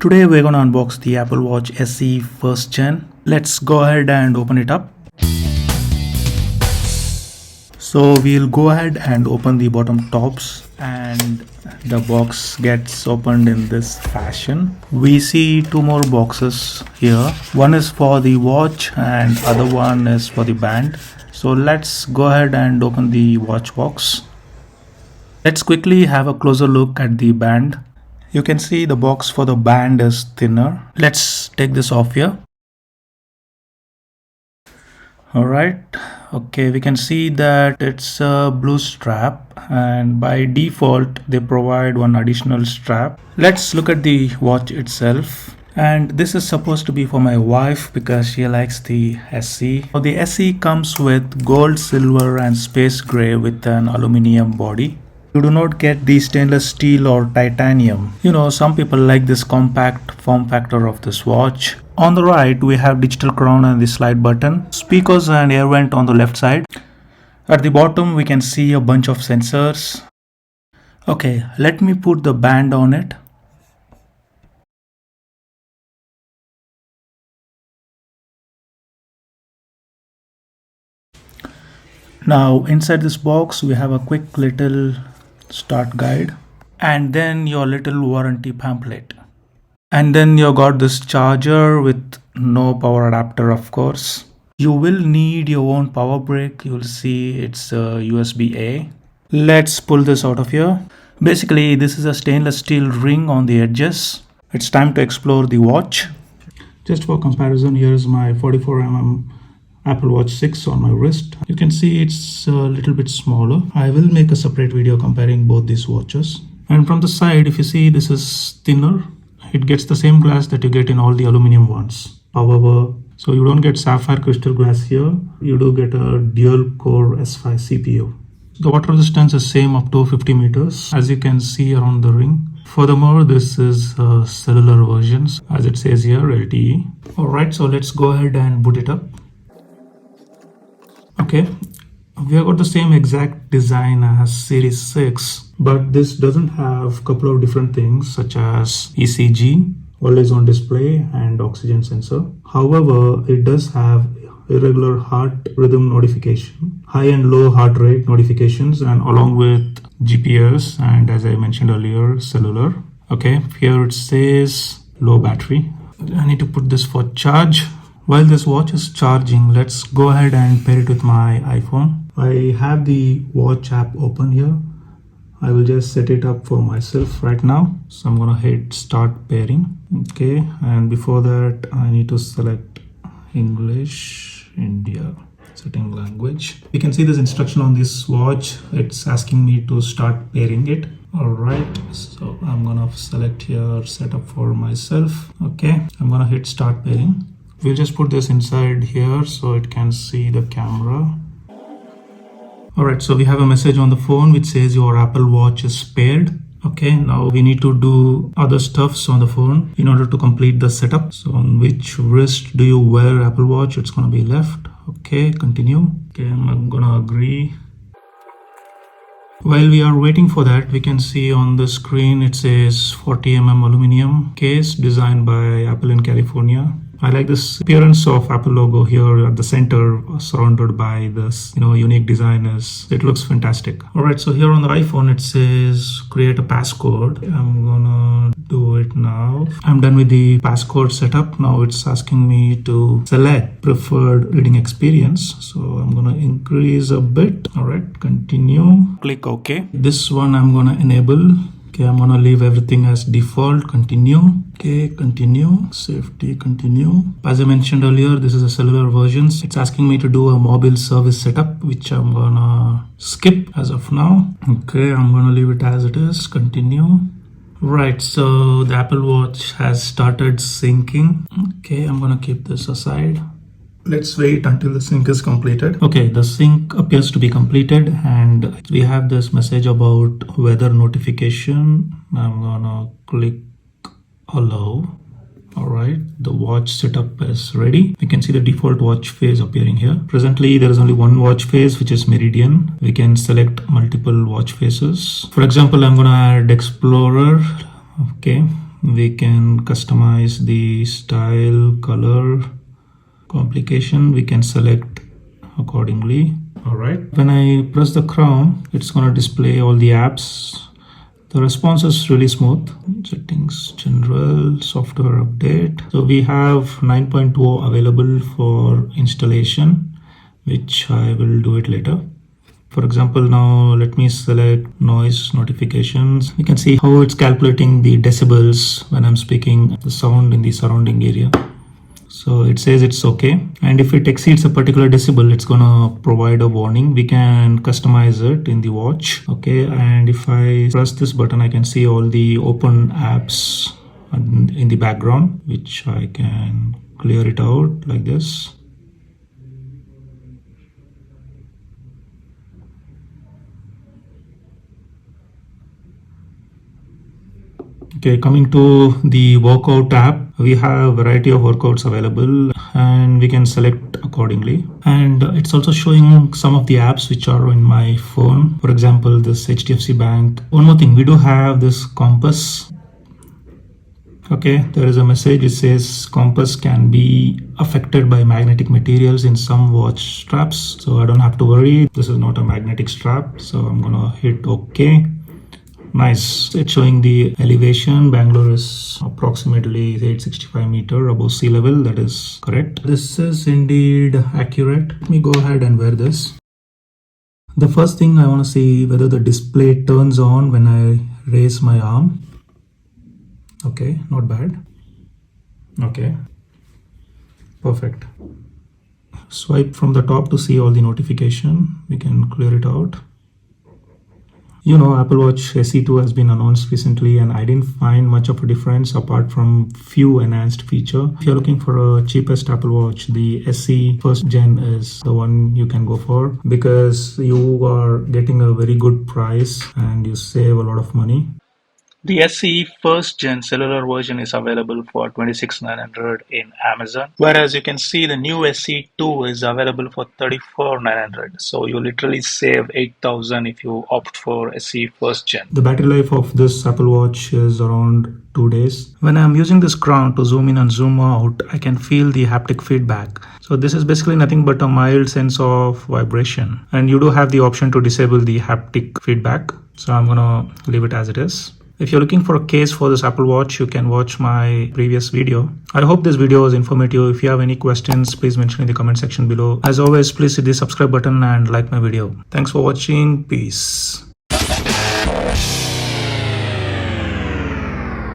Today we're gonna unbox the Apple Watch SE first gen. Let's go ahead and open it up. So we'll go ahead and open the bottom tops and the box gets opened in this fashion. We see two more boxes here. One is for the watch and other one is for the band. So let's go ahead and open the watch box. Let's quickly have a closer look at the band. You can see the box for the band is thinner. Let's take this off here. Alright, okay, we can see that it's a blue strap and by default they provide one additional strap. Let's look at the watch itself. And this is supposed to be for my wife because she likes the SE. So the SE comes with gold, silver and space gray with an aluminium body. You do not get the stainless steel or titanium. You know, some people like this compact form factor of this watch. On the right, we have digital crown and the slide button, speakers and air vent on the left side. At the bottom, we can see a bunch of sensors. Okay, let me put the band on it. Now, inside this box, we have a quick little start guide and then your little warranty pamphlet. And then you got this charger with no power adapter, of course. You will need your own power brick. You'll see it's a USB-A. Let's pull this out of here. Basically, this is a stainless steel ring on the edges. It's time to explore the watch. Just for comparison, here's my 44mm Apple Watch 6 on my wrist. You can see it's a little bit smaller. I will make a separate video comparing both these watches. And from the side, if you see, this is thinner. It gets the same glass that you get in all the aluminum ones. However, so you don't get sapphire crystal glass here. You do get a dual core S5 CPU. The water resistance is same up to 50 meters, as you can see around the ring. Furthermore, this is cellular versions, as it says here, LTE. Alright, so let's go ahead and boot it up. Okay, we have got the same exact design as Series 6, but this doesn't have a couple of different things such as ECG, always on display, and oxygen sensor. However, it does have irregular heart rhythm notification, high and low heart rate notifications, and along with GPS and, as I mentioned earlier, cellular. Okay, here it says low battery. I need to put this for charge. While this watch is charging, let's go ahead and pair it with my iPhone. I have the watch app open here. I will just set it up for myself right now. So I'm gonna hit start pairing. Okay, and before that I need to select English, India, setting language. You can see this instruction on this watch. It's asking me to start pairing it. Alright, so I'm gonna select here setup for myself. Okay, I'm gonna hit start pairing. We'll just put this inside here so it can see the camera. Alright, so we have a message on the phone which says your Apple Watch is paired. Okay, now we need to do other stuffs on the phone in order to complete the setup. So on which wrist do you wear Apple Watch? It's gonna be left. Okay, continue. Okay, I'm gonna agree. While we are waiting for that, we can see on the screen it says 40mm aluminum case designed by Apple in California. I like this appearance of Apple logo here at the center, surrounded by this, unique designers. It looks fantastic. Alright, so here on the iPhone, it says create a passcode. I'm gonna do it now. I'm done with the passcode setup. Now it's asking me to select preferred reading experience. So I'm gonna increase a bit. Alright, continue. Click OK. This one I'm gonna enable. Okay, I'm gonna leave everything as default. Continue. Okay, continue. Safety, continue. As I mentioned earlier, this is a cellular version. It's asking me to do a mobile service setup, which I'm gonna skip as of now. Okay, I'm gonna leave it as it is. Continue. Right, so the Apple Watch has started syncing. Okay, I'm gonna keep this aside. Let's wait until the sync is completed. Okay, the sync appears to be completed and we have this message about weather notification. I'm gonna click allow. Alright, the watch setup is ready. We can see the default watch face appearing here. Presently, there is only one watch face, which is Meridian. We can select multiple watch faces. For example, I'm gonna add Explorer. Okay, We can customize the style, color, complication. We can select accordingly. All right. When I press the crown, it's going to display all the apps. The response is really smooth. Settings, general, software update. So we have 9.2 available for installation, which I will do it later. For example, now let me select noise notifications. You can see how it's calculating the decibels when I'm speaking, the sound in the surrounding area. So it says it's okay. And if it exceeds a particular decibel, it's gonna provide a warning. We can customize it in the watch. Okay, and if I press this button, I can see all the open apps in the background, which I can clear it out like this. Okay, coming to the workout app, we have a variety of workouts available and we can select accordingly. And it's also showing some of the apps which are in my phone. For example, this HDFC Bank. One more thing, we do have this compass. Okay, there is a message. It says compass can be affected by magnetic materials in some watch straps. So I don't have to worry. This is not a magnetic strap. So I'm gonna hit OK. Nice. It's showing the elevation. Bangalore is approximately 865 meter above sea level. That is correct. This is indeed accurate. Let me go ahead and wear this. The first thing I want to see whether the display turns on when I raise my arm. Okay, not bad. Okay, perfect. Swipe from the top to see all the notification. We can clear it out. You know, Apple Watch SE 2 has been announced recently and I didn't find much of a difference apart from few enhanced feature. If you're looking for a cheapest Apple Watch, the SE first gen is the one you can go for because you are getting a very good price and you save a lot of money. The SE first gen cellular version is available for $26,900 in Amazon, whereas you can see the new SE 2 is available for $34,900. So you literally save $8,000 if you opt for SE first gen. The battery life of this Apple Watch is around 2 days. When I'm using this crown to zoom in and zoom out, I can feel the haptic feedback. So this is basically nothing but a mild sense of vibration. And you do have the option to disable the haptic feedback. So I'm gonna leave it as it is. If you're looking for a case for this Apple Watch, you can watch my previous video. I hope this video was informative. If you have any questions, please mention in the comment section below. As always, please hit the subscribe button and like my video. Thanks for watching. Peace.